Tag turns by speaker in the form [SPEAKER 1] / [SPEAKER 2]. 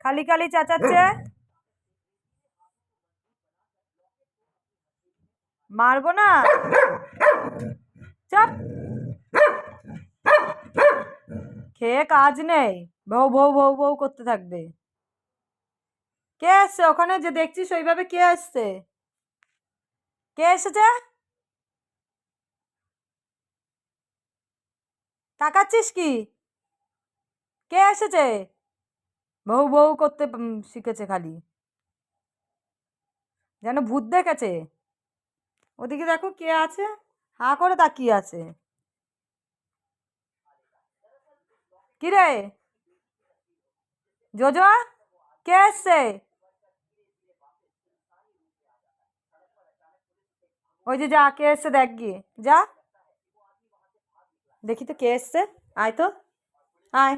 [SPEAKER 1] খালি খালি চেঁচাচ্ছে। মারবো না, চাপ। খেয়ে কাজ নেই, বউ বউ বউ বউ করতে থাকবে। কে আসছে ওখানে যে দেখছিস ওইভাবে? কে আসছে? কে এসেছে? তাকাচ্ছিস কি? কে এসেছে? বউ বউ করতে শিখেছে খালি, যেন ভূত দেখেছে। ওদিকে দেখো কে আছে, হাঁ করে তাকিয়ে আছে। কি রে জোজো, কে এসছে? ওই যে যা, কে এসছে দেখ গিয়ে, যা দেখি তো কে এসছে। আয় তো, আয়।